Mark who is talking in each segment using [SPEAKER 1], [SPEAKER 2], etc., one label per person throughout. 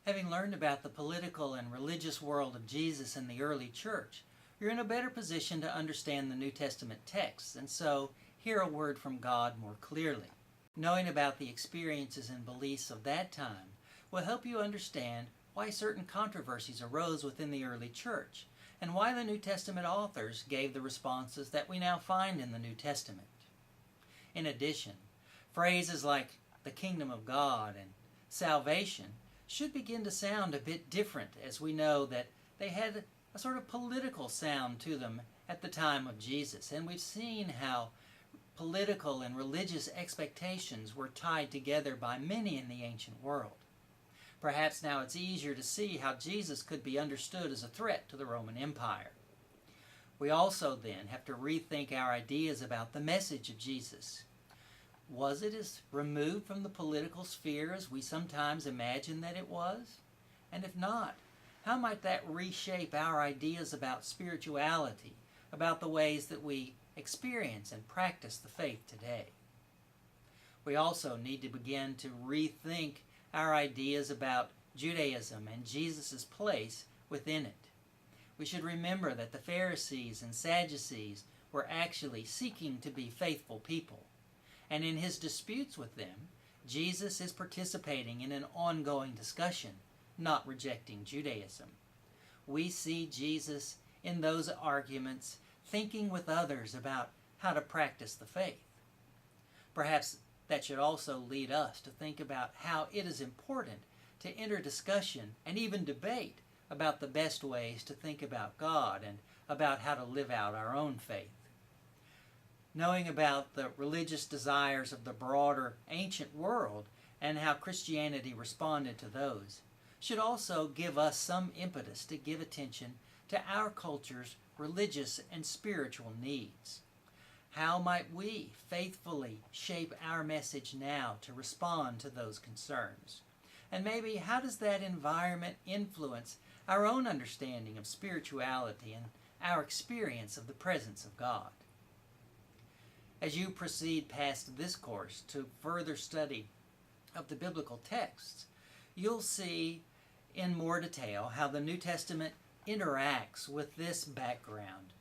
[SPEAKER 1] Having learned about the political and religious world of Jesus in the early church, you're in a better position to understand the New Testament texts, and so hear a word from God more clearly. Knowing about the experiences and beliefs of that time will help you understand why certain controversies arose within the early church, and why the New Testament authors gave the responses that we now find in the New Testament. In addition, phrases like the kingdom of God and salvation should begin to sound a bit different, as we know that they had a sort of political sound to them at the time of Jesus, and we've seen how political and religious expectations were tied together by many in the ancient world. Perhaps now it's easier to see how Jesus could be understood as a threat to the Roman Empire. We also then have to rethink our ideas about the message of Jesus. Was it as removed from the political sphere as we sometimes imagine that it was? And if not, how might that reshape our ideas about spirituality, about the ways that we experience and practice the faith today? We also need to begin to rethink our ideas about Judaism and Jesus' place within it. We should remember that the Pharisees and Sadducees were actually seeking to be faithful people. And in his disputes with them, Jesus is participating in an ongoing discussion, not rejecting Judaism. We see Jesus in those arguments thinking with others about how to practice the faith. Perhaps that should also lead us to think about how it is important to enter discussion and even debate about the best ways to think about God and about how to live out our own faith. Knowing about the religious desires of the broader ancient world and how Christianity responded to those should also give us some impetus to give attention to our culture's religious and spiritual needs. How might we faithfully shape our message now to respond to those concerns? And maybe how does that environment influence our own understanding of spirituality and our experience of the presence of God? As you proceed past this course to further study of the biblical texts, you'll see in more detail how the New Testament interacts with this background.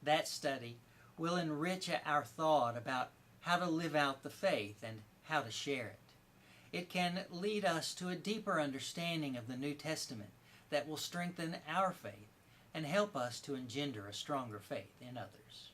[SPEAKER 1] That study will enrich our thought about how to live out the faith and how to share it. It can lead us to a deeper understanding of the New Testament that will strengthen our faith and help us to engender a stronger faith in others.